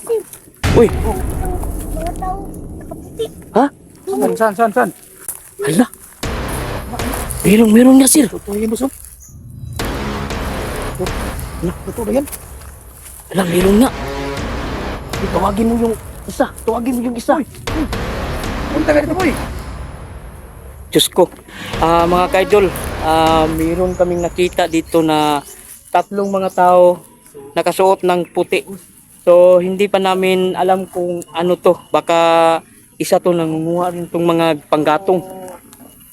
Uy, Mga tao, nakaputi. ha? Saan? Hala. Meron nga, sir. Totoo yan, boss. Hala, Totoo ba yan? hala, meron nga. Tawagin mo yung isa. Punta ka dito, boy. Diyos ko. Mga kaidol, meron kaming nakita dito na tatlong mga tao nakasuot ng puti. So, hindi pa namin alam kung ano to. Baka isa to nangunguha rin tong mga panggatong.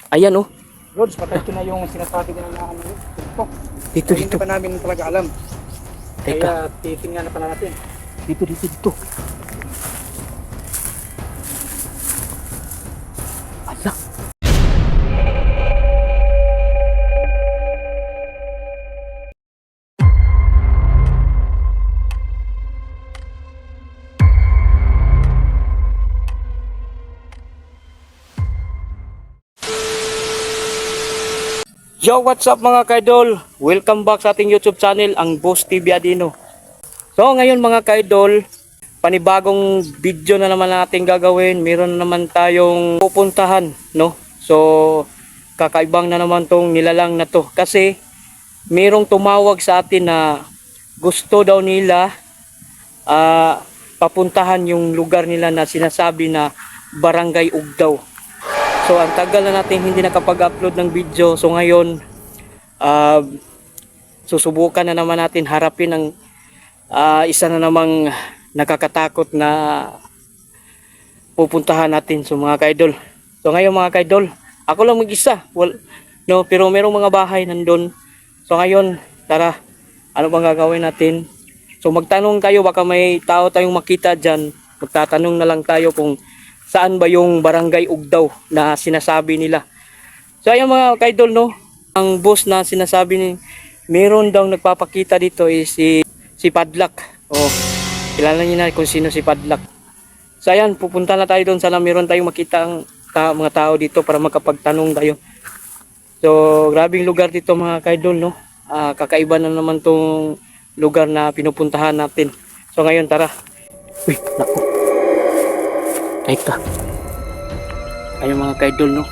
Ayan, oh. Lods, patay ko na yung sinasabi nila na ano. Ito. Dito. Hindi pa namin talaga alam. Teka. Kaya titingnan na pa natin. Dito. Ala. Yo, what's up mga kaidol? Welcome back sa ating YouTube channel, ang Boss TV Adino. So ngayon mga kaidol, panibagong video na naman natin gagawin. Meron na naman tayong pupuntahan, no? So kakaibang na naman tong nilalang na to. Kasi merong tumawag sa atin na gusto daw nila papuntahan yung lugar nila na sinasabi na Barangay Ugdaw. So ang tagal na natin hindi nakapag-upload ng video. So ngayon susubukan na naman natin harapin ang isa na namang nakakatakot na pupuntahan natin so mga kaidol. So ngayon mga kaidol, ako lang mag-isa. No, pero merong mga bahay nandun. So ngayon, tara, ano bang gagawin natin? So magtanong kayo, baka may tao tayong makita dyan. Magtatanong na lang tayo kung saan ba yung Barangay Ugdaw na sinasabi nila. So ayun mga kaidol, no, ang boss na sinasabi ni meron daw nagpapakita dito is si Padlak. Oh, kilala niyo na kung sino si Padlak. So ayan, pupunta na tayo doon. Sana meron tayong makita ang mga tao dito para makapagtanong tayo. So grabing lugar dito mga kaidol, no. Kakaiba na naman tong lugar na pinupuntahan natin. So ngayon tara. Uy, naku. Teka. Ayun mga kaidol, no.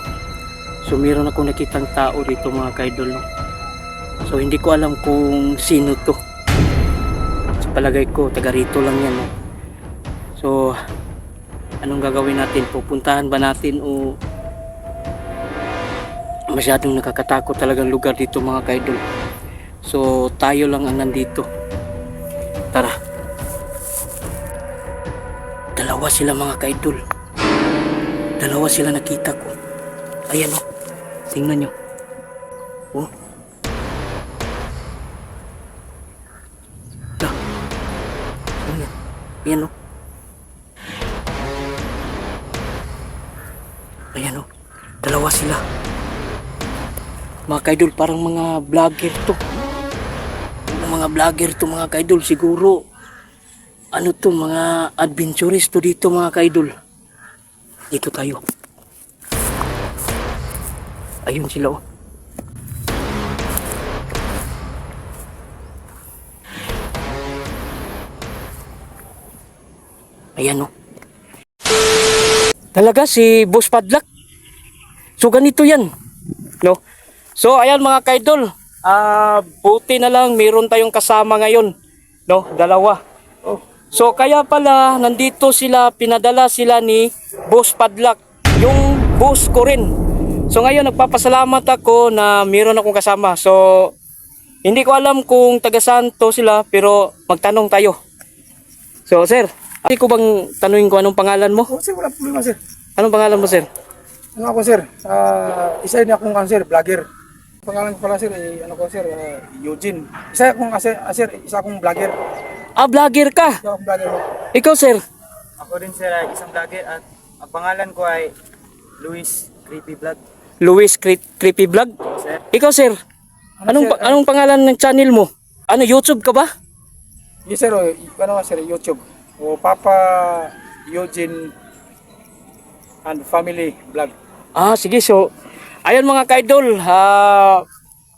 So meron akong nakitang tao dito mga kaidol, no. So hindi ko alam kung sino to. Sa palagay ko taga rito lang yan, no. So anong gagawin natin? Pupuntahan ba natin o masyadong nakakatakot talagang lugar dito mga kaidol. So tayo lang ang nandito. Tara. Dalawa sila mga kaidol. Dalawa sila nakita ko. Ayan, oh. Tingnan nyo. Oh. Lah. Ayan. Ayan, oh. Ayan, oh. Dalawa sila. Mga kaidol, parang mga vlogger to. Mga vlogger to mga kaidol. Siguro, ano to, mga adventurist to dito mga kaidol. Dito tayo. Ayun sila, oh. Ayan, oh. Talaga si Boss Padlak. So ganito yan, no? So ayan mga kaidol, buti na lang meron tayong kasama ngayon, no? Dalawa. Oh. So kaya pala nandito sila, pinadala sila ni Boss Padlak, yung boss ko rin. So ngayon nagpapasalamat ako na meron akong kasama. So hindi ko alam kung taga saan to sila, pero magtanong tayo. So sir, hindi ko bang tanungin ko anong pangalan mo? Oh, sir, wala problema, sir. Anong pangalan mo sir? Ano ako, sir? Isa din akong, sir, vlogger. Pangalan ko pala, sir, ano ko, sir, Eugene. Isa akong vlogger. Vlogger ka? Isa akong vlogger. Ikaw sir? Ako din sir ay isang vlogger at ang pangalan ko ay Luis Creepy Vlog. Luis Creepy Vlog? Sir, Ikaw sir? Anong pangalan ng channel mo? Ano, YouTube ka ba? Yes, sir, ano nga, sir, YouTube. O Papa Eugene and Family Vlog. Sige. So, ayun mga kaidol,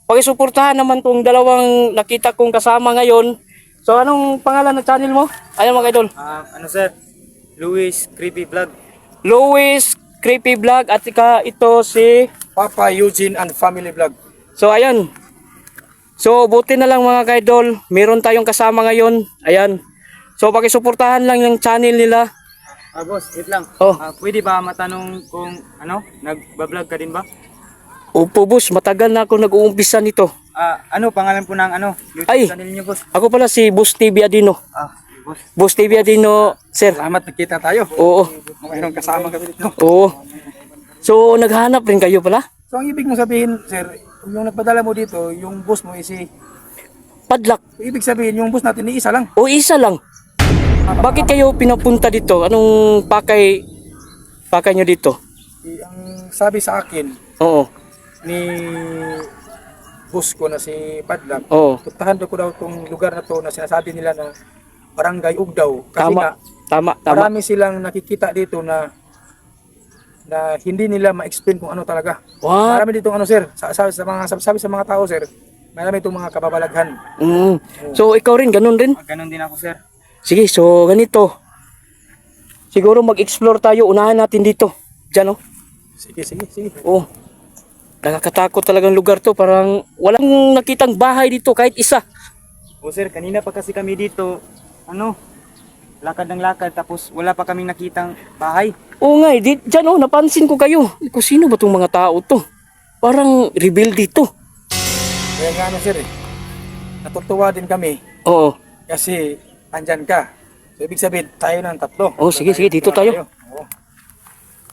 pakisuportahan naman tong dalawang nakita kong kasama ngayon. So anong pangalan ng channel mo? Ayan mga idol. Ano sir? Luis Creepy Vlog. Louis Creepy Vlog at ito si... Papa Eugene and Family Vlog. So ayan. So buti na lang mga kaidol, meron tayong kasama ngayon. Ayan. So pakisuportahan lang yung channel nila. Boss, wait lang. Oh. Pwede ba matanong kung nagbablog ka din ba? Opo boss, matagal na ako nag-uumpisa nito. Ano pangalan po ng YouTube Ay. channel niyo, boss? Ako pala si Boss TV Adino. Boss. Boss TV Adino, sir. Salamat, nakita tayo. Oo. Mayroong kasama kami dito. Oo. So naghahanap rin kayo pala? So ang ibig mo sabihin, sir, yung nagpadala mo dito, yung boss mo is si... Padlak. Ibig sabihin, yung boss natin ni isa lang. O isa lang. Bakit kayo pinapunta dito? Anong pakay nyo dito? Ang sabi sa akin Oo. ni boss ko na si Padlak, Oo. puntahan ko daw itong lugar na to na sinasabi nila na Barangay Ugdaw. Kasi Tama. nga, Tama. marami silang nakikita dito na hindi nila ma-explain kung ano talaga. What? Marami dito ano sir, sabi sa mga tao sir, marami itong mga kababalaghan. Mm. So ikaw rin, ganun rin? Ganon din ako, sir. Sige, so ganito. Siguro mag-explore tayo. Unahan natin dito. Diyan, oh. Sige. Oh. Nakakatakot talagang lugar to. Parang walang nakitang bahay dito kahit isa. Sir, kanina pa kasi kami dito, lakad ng lakad, tapos wala pa kaming nakitang bahay. Oo nga, diyan, oh. Napansin ko kayo. Kung sino ba tong mga tao to? Parang rebel dito. Kaya nga ano sir, natutuwa din kami Oo. kasi andyan ka. So, ibig sabihin, tayo ng tatlo. Oh, sige, dito tayo. Oo.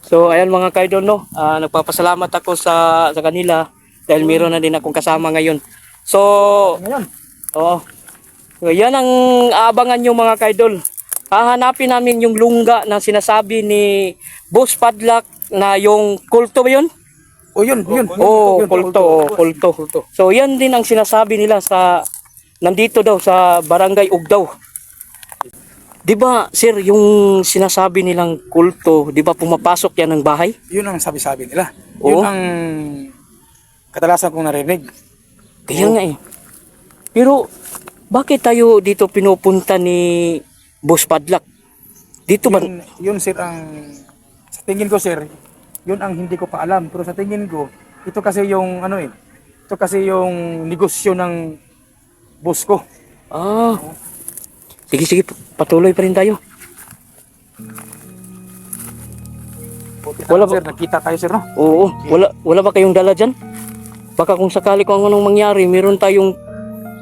So ayan mga kaidol, no. Nagpapasalamat ako sa kanila dahil meron na din akong kasama ngayon. So, Ngayon, oo. So, yan ang aabangan nyo mga kaidol. Hahanapin namin yung lungga na sinasabi ni Boss Padlak na yung kulto ba yun? yun. Oo, kulto. So yan din ang sinasabi nila nandito daw sa Barangay Ugdaw. 'Di ba, sir, yung sinasabi nilang kulto, 'di ba pumapasok yan ng bahay? Yun ang sabi-sabi nila. Oo. Yun ang kadalasan kong narinig. Kaya nga eh. Pero bakit tayo dito pinupunta ni Boss Padlak? Dito ba? Yun sir ang sa tingin ko sir, yun ang hindi ko pa alam, pero sa tingin ko ito kasi yung ito kasi yung negosyo ng boss ko. Ah. Sige, patuloy pa rin tayo. Wala ba- sir, nakita tayo sir no? Oo, wala ba kayong dala dyan? Baka kung sakali kung anong mangyari, meron tayong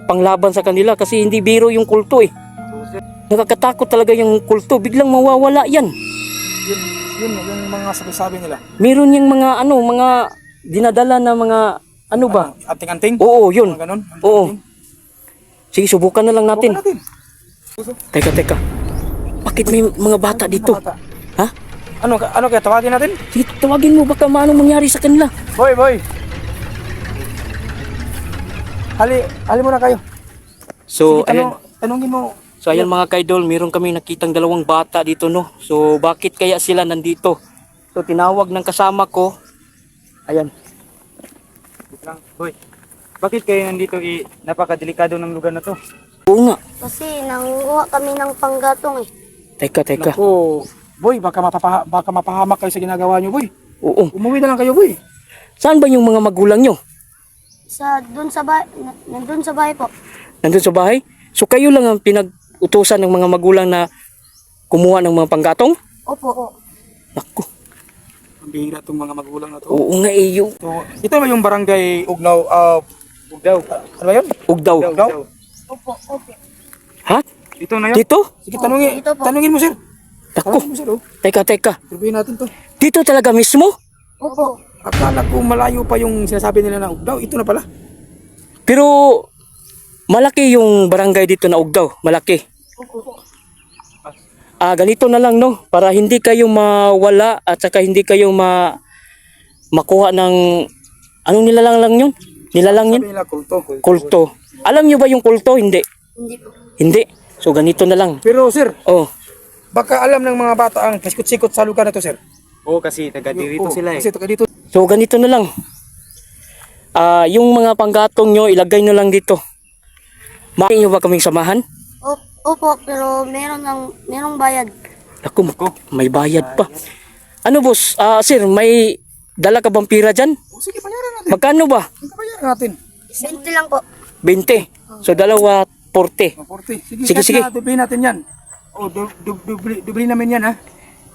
panglaban sa kanila kasi hindi biro yung kulto eh. Nakakatakot talaga yung kulto, biglang mawawala yan. Yun yung mga sabi-sabi nila. Meron yung mga mga dinadala na mga ba? Anting-anting? Oo, yun. Mga ganun? Oo. Sige, subukan na lang natin. Natin. Teka. Bakit may mga bata dito? Bata. Ha? Ano kaya tawagin natin? Sige, tawagin mo baka maano mangyari sa kanila. Boy. Hali mo na kayo. So, Sige, ayan. tanungin mo. So ayan mga kaidol, meron kami nakitang dalawang bata dito no. So bakit kaya sila nandito? So tinawag ng kasama ko. Ayan. Wait lang. Boy, bakit kayo nandito? Napakadelikado ng lugar na to. Oo nga. Kasi nanguha kami ng panggatong eh. Teka. Naku, boy, baka mapahamak kayo sa ginagawa nyo, boy. Oo. Umuwi na lang kayo, boy. Saan ba yung mga magulang nyo? Nandun sa bahay po. Nandun sa bahay? So kayo lang ang pinag-utusan ng mga magulang na kumuha ng mga panggatong? Opo. Naku. Ang bihira itong mga magulang na to. Oo nga eh. So, ito ba yung barangay Ugnaw? Ugdaw. Ano ba yun? Ugdaw. Ugdaw? Opo. Ha? Ito na yun. Dito? Sige, tanungin. Dito po. Tanungin mo, sir. Naku. Tanungin mo, sir. Oh. Teka. Turbin natin to. Dito talaga mismo? Opo. Akala ko malayo pa yung sinasabi nila na Ugdaw. Ito na pala. Pero malaki yung barangay dito na Ugdaw. Malaki. Opo. Ganito na lang no, para hindi kayo mawala at saka hindi kayo makuha ng anong nilalang lang yun? Nilalang yun? Sabi nila kulto. Kulto. Alam nyo ba yung kulto? Hindi. Hindi po. Hindi. So ganito na lang. Pero, sir, Oh. baka alam ng mga bata ang pasikot-sikot sa lugar na to, sir. Oo, kasi taga dito Oo, sila eh. Kasi taga dito. So ganito na lang. Yung mga panggatong nyo, ilagay nyo lang dito. Maaari nyo ba kaming samahan? Opo, pero merong bayad. Naku, may bayad pa. Ano boss, sir, may dala ka bang pira dyan? O, sige, bayaran natin. Magkano ba? Bayaran natin. 20 lang po. 20. So dalawa, 40. O, 40. Sige, Sige, sige. Dublihin natin yan. O, dublihin namin yan, ha?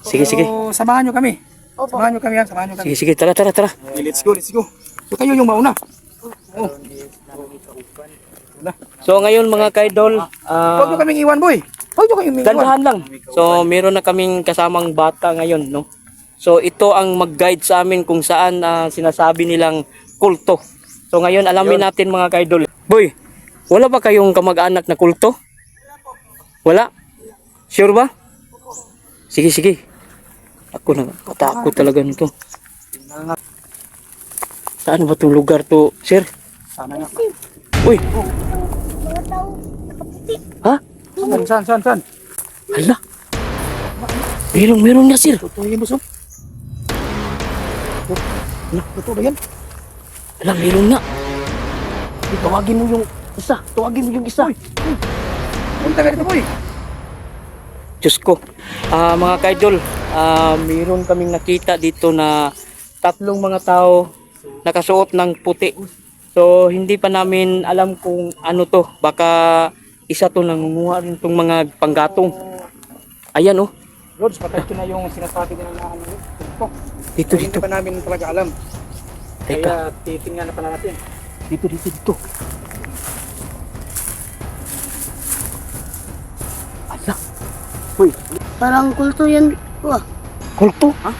Sige, sige. So, samahan nyo kami. Opo. Samahan nyo kami, ha? Samahan nyo kami. Sige, sige, tara, tara, tara. Okay, let's go, let's go. So, kayo yung mauna. Oh. So ngayon mga kaidol, Huwag nyo kaming iwan, boy. Huwag nyo kaming iwan. gandahan lang. So meron na kaming kasamang bata ngayon, no? So ito ang mag-guide sa amin kung saan sinasabi nilang kulto. So ngayon alamin natin mga kaidol. Boy, wala ba kayong kamag-anak na kulto? Wala? Sure ba? Sige, sige. Ako na, katakot talaga nito. Saan ba itong lugar to, sir? Sana nga. Uy, Mga tao, nakaputi. ha? Saan? Hala. Meron nga, sir. Totoo yung buso. Totoo ba yan? Hala, meron nga. Tawagin mo yung isa. Tawagin mo yung isa. Punta ka dito, boy. Diyos ko. Mga kaidol, meron kaming nakita dito na tatlong mga tao nakasuot ng puti. So, hindi pa namin alam kung ano to. Baka isa to nangunguha rin tong mga panggatong. Ayan, oh. Lords, patay ko na yung sinasabi nila na ano. Ito. Dito, Hindi dito. pa namin talaga alam. Teka. Kaya titingnan na pala natin. Dito. Ala. Uy, Parang kulto yan po. kulto? Ha?